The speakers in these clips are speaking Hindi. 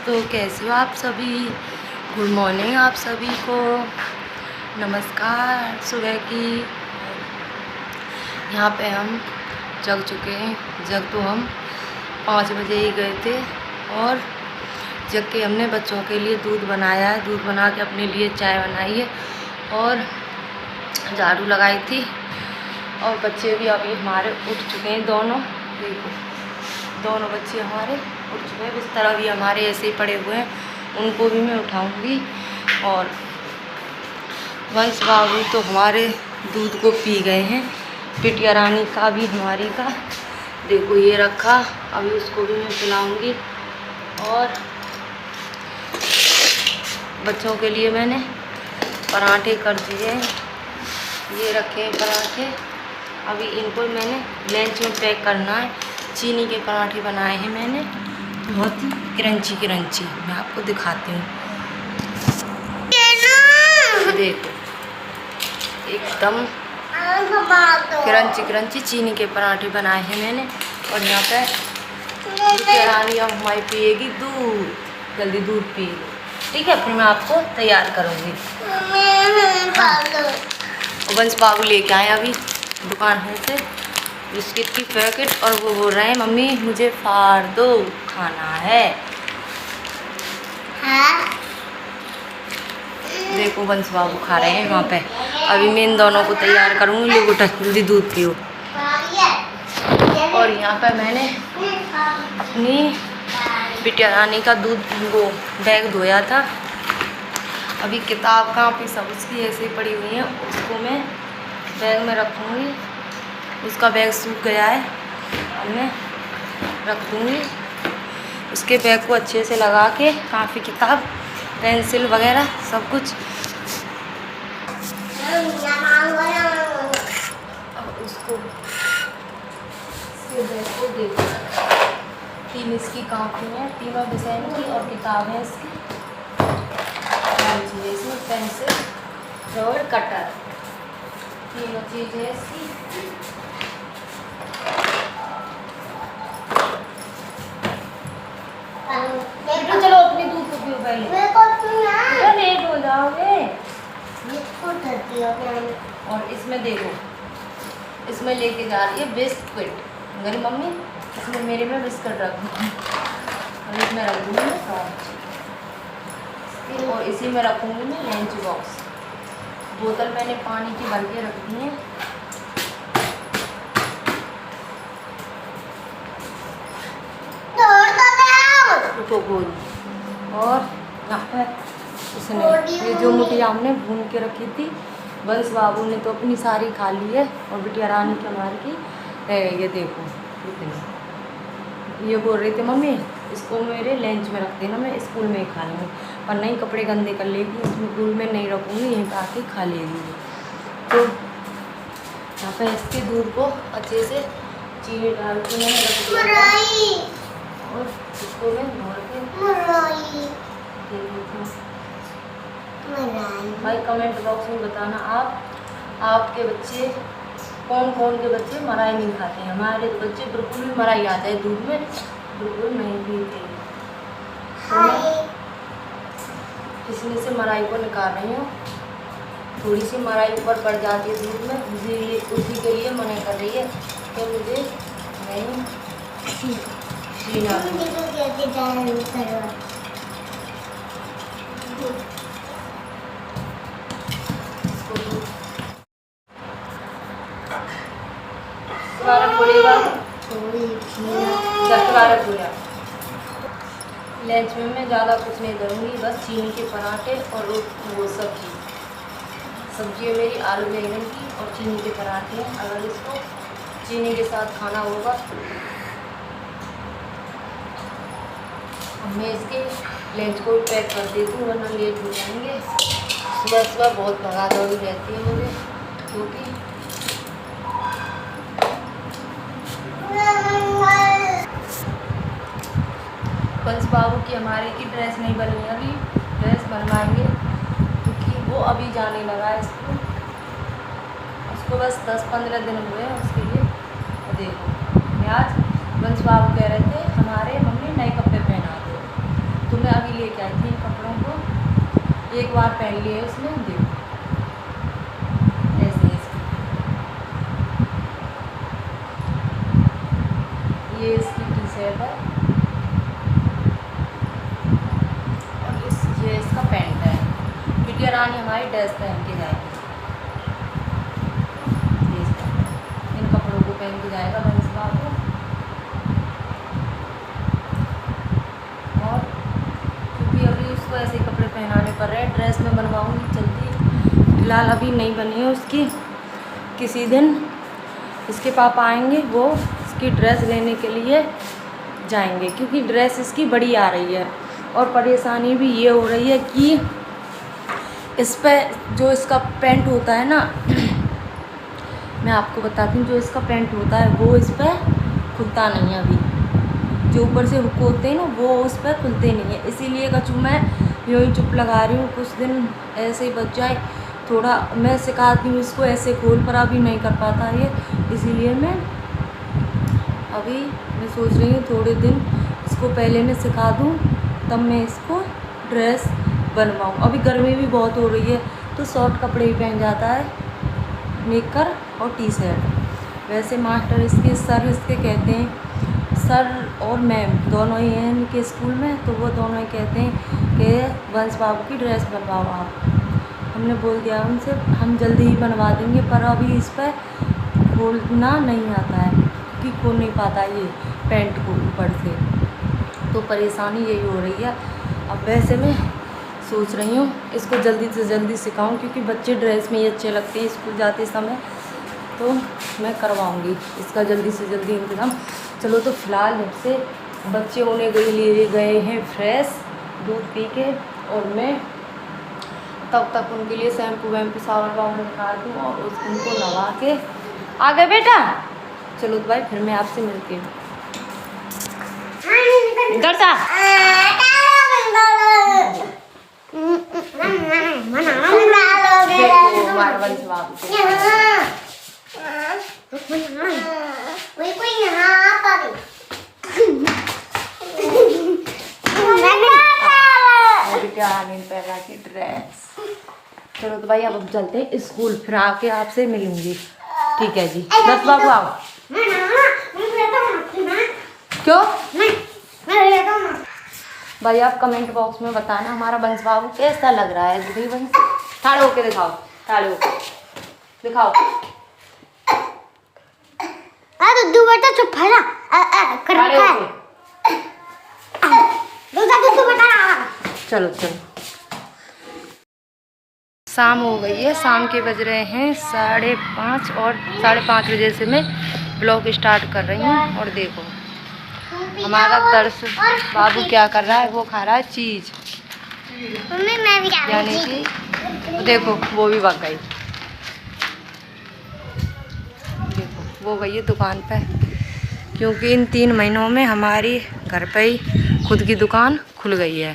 तो कैसे हो आप सभी। गुड मॉर्निंग आप सभी को, नमस्कार। सुबह की यहाँ पे हम जग चुके हैं। जग तो हम 5 बजे ही गए थे और जग के हमने बच्चों के लिए दूध बनाया है। दूध बना के अपने लिए चाय बनाई है और झाड़ू लगाई थी। और बच्चे भी अभी हमारे उठ चुके हैं दोनों। देखो दोनों बच्चे हमारे उठ चुके हैं। बिस्तर भी हमारे ऐसे ही पड़े हुए हैं, उनको भी मैं उठाऊंगी। और वंश बाबू तो हमारे दूध को पी गए हैं। बिटिया रानी का भी हमारी का देखो ये रखा, अभी उसको भी मैं पिलाऊंगी। और बच्चों के लिए मैंने पराठे कर दिए, ये रखे हैं पराठे। अभी इनको मैंने लंच में पैक करना है। चीनी के पराठे बनाए हैं मैंने, बहुत ही क्रंची। मैं आपको दिखाती हूँ, देखो एकदम क्रंची चीनी के पराठे बनाए हैं मैंने। और यहाँ पे रानी अब हमारी पिएगी दूध, जल्दी दूध पी लो, ठीक है। फिर मैं आपको तैयार करूँगी। वंश बाबू लेके आए अभी दुकान है से बिस्किट की पैकेट, और वो बोल रहे हैं मम्मी मुझे फाड़ दो, खाना है। देखो वंश बाबू खा रहे हैं वहाँ पे। अभी मैं इन दोनों को तैयार करूँगी। लो बेटा जल्दी दूध पियो। और यहाँ पे मैंने अपनी बिटिया रानी का दूध वो बैग धोया था। अभी किताब कापी सब उसकी ऐसे ही पड़ी हुई हैं, उसको मैं बैग में रखूँगी। उसका बैग सूख गया है, अब मैं रख दूँगी। उसके बैग को अच्छे से लगा के काफ़ी किताब पेंसिल वगैरह सब कुछ। अब उसको बैग को देखो, 3 इसकी कापी है, 3 विषय की और किताब है इसकी। चीज़ें इसमें पेंसिल रबड़ कटर, 3 चीज़ है इसकी। बेटा चलो अपनी दूध को पियो पहले, बेटा लेट हो जाओगे। और इसमें देखो, इसमें लेके जा रही है बिस्किट। मेरी मम्मी इसमें मेरे में बिस्किट रख दूँगी और इसमें रख दूँगी मैं टॉर्च, और इसी में रखूँगी मैं लंच बॉक्स। बोतल मैंने पानी की भर के रख दी है। तो गोल, और यहाँ पर उसने ये जो मुठिया हमने भून के रखी थी, वंश बाबू ने तो अपनी सारी खा ली है और बिटिया रानी की हमारी की है। ये देखो इतनी, ये बोल रही थी मम्मी इसको मेरे लंच में रख देना, मैं स्कूल में ही खा लूँगी। पर नहीं, कपड़े गंदे कर लेगी, इसमें स्कूल में नहीं रखूँगी, यहीं पर आके खा लेगी। तो यहाँ पर इसके दूध को अच्छे से चीनी डाल के मैंने रख दिया और इसको मैं भर के भाई कमेंट बॉक्स में बताना आपके बच्चे कौन के बच्चे मलाई नहीं खाते हैं। हमारे तो बच्चे बिल्कुल भी मलाई आता है दूध में, बिल्कुल नहीं पीते। इसमें से मलाई को निकाल रही हूँ, थोड़ी सी मलाई ऊपर पड़ जाती है दूध में, उसी के लिए मना कर रही है कि मुझे नहीं पीना। लंच में मैं ज़्यादा कुछ नहीं करूँगी, बस चीनी के पराठे और वो सब्जी है मेरी आलू बैंगन की और चीनी के पराठे हैं। अगर इसको चीनी के साथ खाना होगा, मैं इसके लंच को भी पैक कर देती हूँ वरना लेट हो जाएंगे। सुबह बहुत भगा दौड़ी रहती है मुझे, क्योंकि वंश बाबू की हमारे की ड्रेस नहीं बनी है, अभी ड्रेस बनवाएंगे क्योंकि वो अभी जाने लगा है स्कूल। उसको बस 10-15 दिन हुए हैं उसके लिए। और देखो मैं आज वंश बाबू कह रहे थे हमारे मम्मी नए कपड़े पहना दो, तो मैं लेके आई थी कपड़ों को, एक बार पहन लिए इसमें, देखो ऐसे ये इसकी टी शर्ट है और ये इसका पैंट है। बिटिया रानी हमारी ड्रेस पहन के जाएगी, इन कपड़ों को पहन के जाएगा बंस बाबू। और क्योंकि अभी उसको ऐसे कपड़े पहनाने पड़ रहे हैं, ड्रेस में बनवाऊँगी जल्दी, फिलहाल अभी नहीं बनी है उसकी। किसी दिन इसके पापा आएंगे, वो इसकी ड्रेस लेने के लिए जाएंगे, क्योंकि ड्रेस इसकी बड़ी आ रही है। और परेशानी भी ये हो रही है कि इस पर जो इसका पैंट होता है ना, मैं आपको बताती हूँ, जो इसका पैंट होता है वो इस पर खुलता नहीं है अभी, जो ऊपर से हुक होते हैं ना वो उस पर खुलते नहीं है। इसीलिए कचू मैं यूँ ही चुप लगा रही हूँ, कुछ दिन ऐसे ही बच जाए, थोड़ा मैं सिखाती हूँ इसको ऐसे खोल, पर अभी नहीं कर पाता ये। इसीलिए मैं सोच रही हूँ थोड़े दिन इसको पहले मैं सिखा दूँ, तब मैं इसको ड्रेस बनवाऊँ। अभी गर्मी भी बहुत हो रही है तो शॉर्ट कपड़े ही पहन जाता है, नेकर और टी शर्ट। वैसे मास्टर इसके सर इसके कहते हैं, सर और मैम दोनों ही हैं इनके स्कूल में, तो वो दोनों ही कहते हैं कि वंश बाबू की ड्रेस बनवाओ आप। हमने बोल दिया उनसे हम जल्दी ही बनवा देंगे, पर अभी इस पर खोलना नहीं आता है, क्योंकि खोल नहीं पाता ये पैंट को ऊपर से, तो परेशानी यही हो रही है। अब वैसे मैं सोच रही हूँ इसको जल्दी से जल्दी सिखाऊं, क्योंकि बच्चे ड्रेस में ही अच्छे लगते हैं स्कूल जाते समय, तो मैं करवाऊँगी इसका जल्दी से जल्दी इंतज़ाम। चलो तो फिलहाल से बच्चे होने के लिए गए हैं फ्रेश दूध पी के, और मैं तब तक उनके लिए शैम्पू वैम्पू सावन वावन निकाल दूँ और उनको नवा के आ गए बेटा। चलो तो भाई फिर मैं आपसे मिलती हूँ। इधर सा पहला की ड्रेस। चलो तो भाई अब हम चलते हैं स्कूल, फिर आके आपसे मिलूंगी, ठीक है जी। बस बाबू आओ। क्यों भाई आप कमेंट बॉक्स में बताना हमारा बंस बाबू कैसा लग रहा है। दीदी बंस ठाड़े होके दिखाओ, ठाड़े होके दिखाओ। दूध बेटा चुप फैला ठाड़े होके। चलो चलो शाम हो गई है, शाम के बज रहे हैं 5:30 और 5:30 बजे से मैं ब्लॉग स्टार्ट कर रही हूँ। और देखो हमारा दर्श बाबू क्या कर रहा है, वो खा रहा है चीज़, यानी कि देखो वो भी भाग गई, देखो वो गई है दुकान पे, क्योंकि इन 3 महीनों में हमारी घर पे ही खुद की दुकान खुल गई है।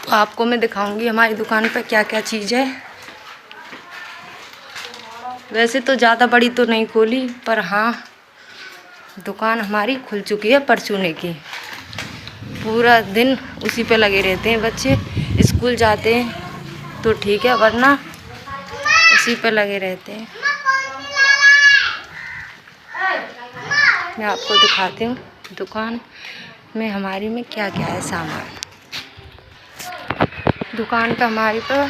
तो आपको मैं दिखाऊंगी हमारी दुकान पे क्या क्या चीज़ है। वैसे तो ज़्यादा बड़ी तो नहीं खोली, पर हाँ दुकान हमारी खुल चुकी है परचूने की। पूरा दिन उसी पे लगे रहते हैं बच्चे, स्कूल जाते हैं तो ठीक है, वरना उसी पे लगे रहते हैं। मैं आपको दिखाती हूँ दुकान में हमारी में क्या क्या है सामान। दुकान पे हमारी पर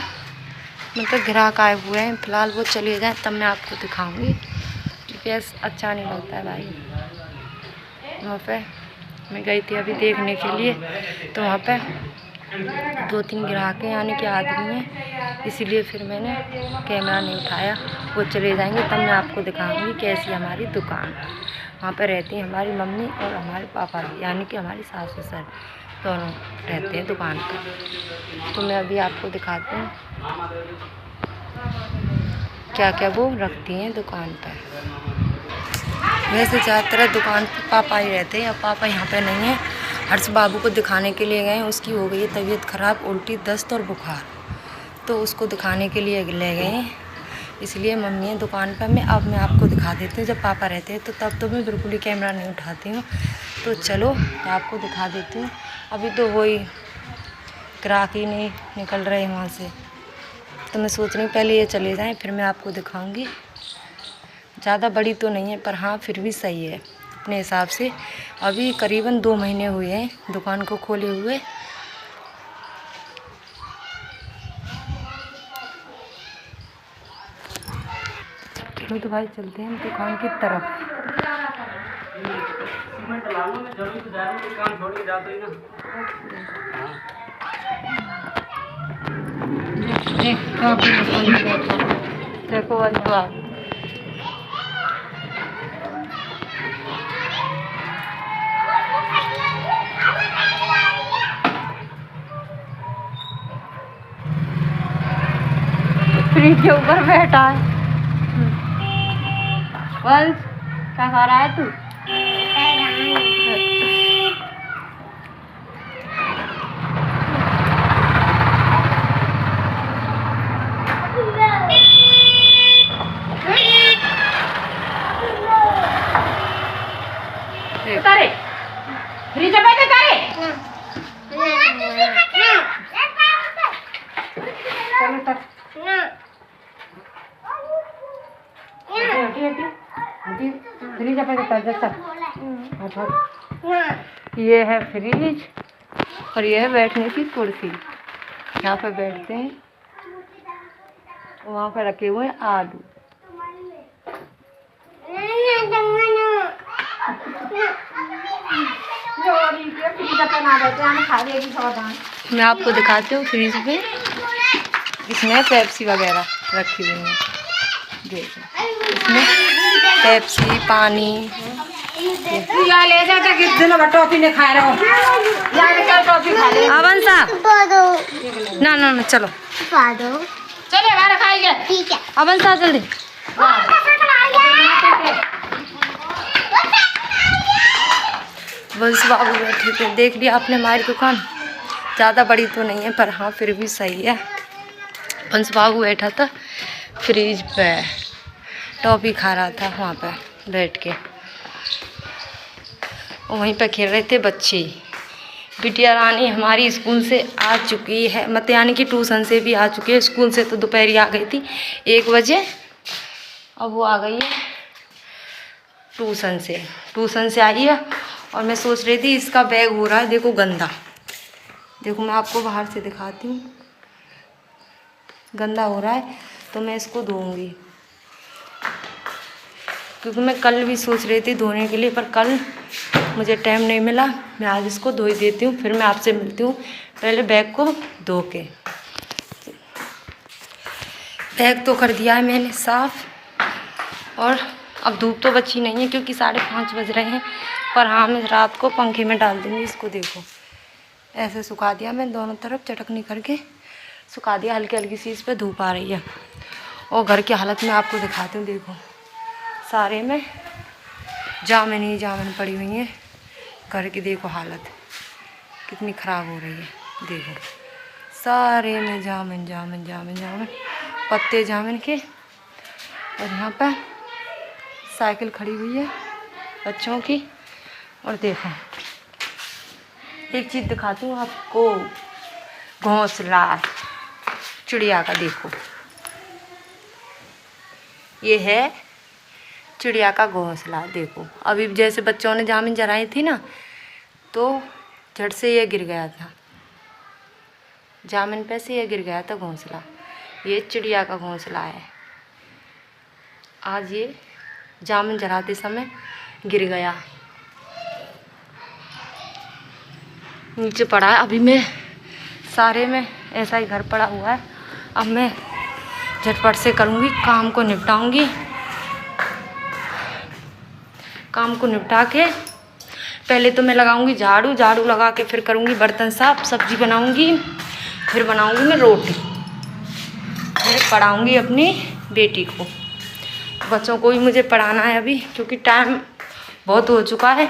मतलब ग्राहक आए हुए हैं, फ़िलहाल वो चले जाएं तब मैं आपको दिखाऊंगी, क्योंकि अच्छा नहीं लगता है भाई। वहाँ पे मैं गई थी अभी देखने के लिए, तो वहाँ पे 2-3 ग्राहक हैं, यानी कि आदमी हैं, इसीलिए फिर मैंने कैमरा नहीं उठाया। वो चले जाएंगे तब मैं आपको दिखाऊंगी कैसी हमारी दुकान। वहाँ पे रहती हैं हमारी मम्मी और हमारे पापा, यानी कि हमारी सास ससुर दोनों रहते हैं दुकान पर। तो मैं अभी आपको दिखाती हूँ क्या क्या वो रखती हैं दुकान पर। वैसे ज़्यादातर दुकान पर पापा ही रहते हैं, अब पापा यहाँ पे नहीं है। हर्ष बाबू को दिखाने के लिए गए हैं, उसकी हो गई है तबीयत ख़राब, उल्टी दस्त और बुखार, तो उसको दिखाने के लिए ले गए हैं, इसलिए मम्मी है दुकान पर। अब मैं आपको दिखा देती हूँ, जब पापा रहते हैं तो तब तो मैं बिल्कुल ही कैमरा नहीं उठाती हूँ। तो चलो मैं आपको दिखा देती हूँ। अभी तो वही ग्राहक ही नहीं निकल रहे वहाँ से, तो मैं सोच रही हूँ पहले ये चले जाएं फिर मैं आपको दिखाऊंगी। ज़्यादा बड़ी तो नहीं है पर हाँ फिर भी सही है अपने हिसाब से। अभी करीबन 2 महीने हुए हैं दुकान को खोले हुए। चलो तो भाई चलते हैं दुकान की तरफ। देखो अच्छा फ्रिज के ऊपर बैठा है। वंश क्या खा रहा है तू? तारे फ्रिज में बैठे तारे चलो तक फ्रिज पे बैठा जैसा। ये है फ्रिज और ये है बैठने की कुर्सी। यहाँ पे बैठते हैं। वहाँ पे रखे हुए हैं आलू। मैं आपको दिखाती हूँ फ्रिज में इसमें पेप्सी वगैरह रखी हुई है। देखो इसमें पेप्सी पानी। ले जाता कि दिनों भर टॉफी नहीं खा रहा हो यार टॉफी खा ले। अवंसा ना ना ना चलो चले बाहर खाएंगे। ठीक है। अवंसा जल्दी। वंश बाबू बैठे थे। देख लिया आपने हमारी दुकान। ज़्यादा बड़ी तो नहीं है पर हाँ फिर भी सही है। वंश बाबू बैठा था फ्रिज पे टॉफी खा रहा था वहाँ पे बैठ के। वहीं पे खेल रहे थे बच्चे। बिटिया रानी हमारी स्कूल से आ चुकी है, मतलब यानी कि ट्यूशन से भी आ चुकी है। स्कूल से तो दोपहर आ गई थी 1 बजे। अब वो आ गई है ट्यूशन से आई है। और मैं सोच रही थी इसका बैग हो रहा है देखो गंदा। देखो मैं आपको बाहर से दिखाती हूँ। गंदा हो रहा है तो मैं इसको धोऊंगी, क्योंकि मैं कल भी सोच रही थी धोने के लिए पर कल मुझे टाइम नहीं मिला। मैं आज इसको धो ही देती हूँ फिर मैं आपसे मिलती हूँ। पहले बैग को धो के। बैग तो कर दिया है मैंने साफ़। और अब धूप तो बची नहीं है क्योंकि 5:30 बज रहे हैं। पर हाँ मैं रात को पंखे में डाल दूँगी इसको। देखो ऐसे सुखा दिया मैं, दोनों तरफ चटकनी करके सुखा दिया। हल्की हल्की सी इस पर धूप आ रही है। और घर की हालत मैं आपको दिखाती हूँ। देखो सारे में जामुन ही जामुन पड़ी हुई हैं। घर की देखो हालत कितनी ख़राब हो रही है। देखो सारे में जामुन जामुन जामुन जामुन पत्ते जामुन के। और यहाँ पर साइकिल खड़ी हुई है बच्चों की। और देखो एक चीज़ दिखाती हूँ आपको, घोंसला चिड़िया का। देखो ये है चिड़िया का घोंसला। देखो अभी जैसे बच्चों ने जामुन जराई थी ना तो झट से ये गिर गया था। जामुन पे से ये गिर गया था घोंसला। ये चिड़िया का घोंसला है। आज ये जामुन जराते समय गिर गया, नीचे पड़ा है। अभी मैं सारे में ऐसा ही घर पड़ा हुआ है। अब मैं झटपट से करूँगी, काम को निपटाऊँगी। काम को निपटा के पहले तो मैं लगाऊंगी झाड़ू। झाड़ू लगा के फिर करूँगी बर्तन साफ, सब्जी बनाऊँगी, फिर बनाऊँगी मैं रोटी। फिर पढ़ाऊँगी अपनी बेटी को। बच्चों को भी मुझे पढ़ाना है अभी, क्योंकि टाइम बहुत हो चुका है।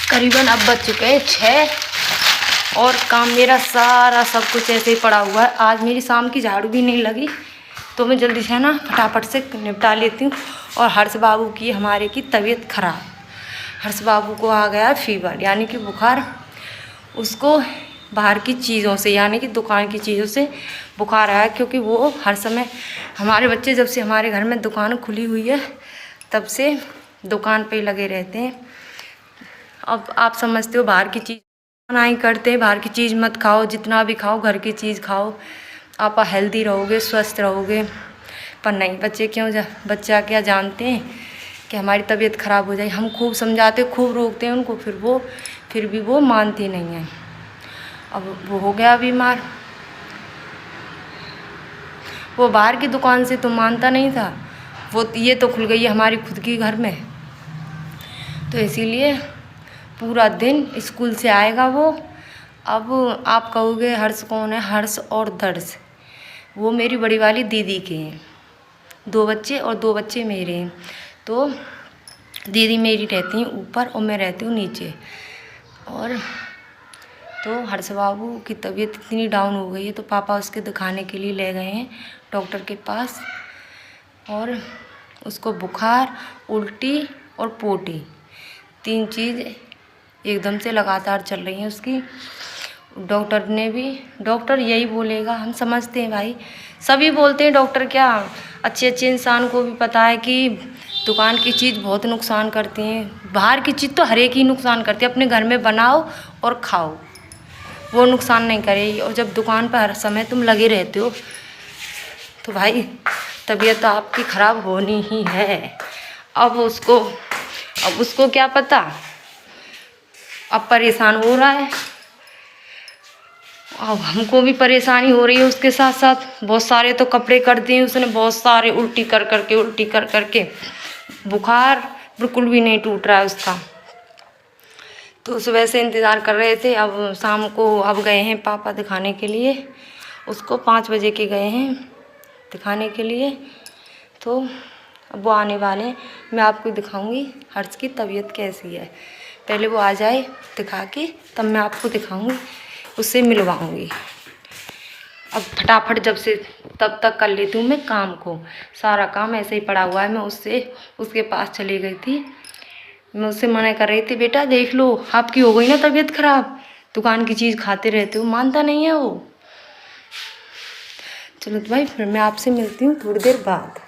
करीबन अब बज चुके हैं 6 और काम मेरा सारा सब कुछ ऐसे ही पड़ा हुआ है। आज मेरी शाम की झाड़ू भी नहीं लगी तो मैं जल्दी से ना फटाफट से निपटा लेती हूँ। और हर्ष बाबू की हमारे की तबीयत ख़राब। हर्ष बाबू को आ गया फीवर यानी कि बुखार। उसको बाहर की चीज़ों से, यानी कि दुकान की चीज़ों से बुखार आया, क्योंकि वो हर समय हमारे बच्चे जब से हमारे घर में दुकान खुली हुई है तब से दुकान पे ही लगे रहते हैं। अब आप समझते हो बाहर की चीज़ मना ही करते हैं, बाहर की चीज़ मत खाओ, जितना भी खाओ घर की चीज़ खाओ, आप हेल्दी रहोगे, स्वस्थ रहोगे। पर नहीं, बच्चा क्या जानते हैं कि हमारी तबीयत ख़राब हो जाए। हम खूब समझाते, खूब रोकते हैं उनको, फिर भी वो मानती नहीं है। अब वो हो गया बीमार। वो बाहर की दुकान से तो मानता नहीं था, वो ये तो खुल गई है हमारी खुद की घर में, तो इसीलिए पूरा दिन स्कूल से आएगा वो। अब आप कहोगे हर्ष कौन है? हर्ष और दर्श वो मेरी बड़ी वाली दीदी के हैं, 2 बच्चे और 2 बच्चे मेरे हैं। तो दीदी मेरी रहती हैं ऊपर और मैं रहती हूँ नीचे। और तो हर्ष बाबू की तबीयत इतनी डाउन हो गई है तो पापा उसके दिखाने के लिए ले गए हैं डॉक्टर के पास, और उसको बुखार, उल्टी और पोटी 3 चीज़ एकदम से लगातार चल रही हैं उसकी। डॉक्टर यही बोलेगा, हम समझते हैं भाई, सभी बोलते हैं डॉक्टर, क्या अच्छे इंसान को भी पता है कि दुकान की चीज़ बहुत नुकसान करती हैं। बाहर की चीज़ तो हर एक ही नुकसान करती है, अपने घर में बनाओ और खाओ, वो नुकसान नहीं करेगी। और जब दुकान पर हर समय तुम लगे रहते हो तो भाई तबीयत तो आपकी ख़राब होनी ही है। अब उसको क्या पता, अब परेशान हो रहा है, अब हमको भी परेशानी हो रही है उसके साथ साथ। बहुत सारे तो कपड़े कर दिए उसने, बहुत सारे उल्टी कर करके बुखार बिल्कुल भी नहीं टूट रहा है उसका। तो सुबह से इंतज़ार कर रहे थे, अब शाम को अब गए हैं पापा दिखाने के लिए, उसको 5 बजे के गए हैं दिखाने के लिए। तो अब वो आने वाले हैं, मैं आपको दिखाऊंगी हर्ष की तबीयत कैसी है। पहले वो आ जाए दिखा के, तब मैं आपको दिखाऊंगी, उससे मिलवाऊंगी। अब फटाफट तब तक कर लेती हूँ मैं काम को, सारा काम ऐसे ही पड़ा हुआ है। मैं उसके पास चली गई थी, मैं उससे मना कर रही थी, बेटा देख लो आपकी हो गई ना तबीयत ख़राब, दुकान की चीज़ खाते रहते हो, मानता नहीं है वो। चलो तो भाई फिर मैं आपसे मिलती हूँ थोड़ी देर बाद।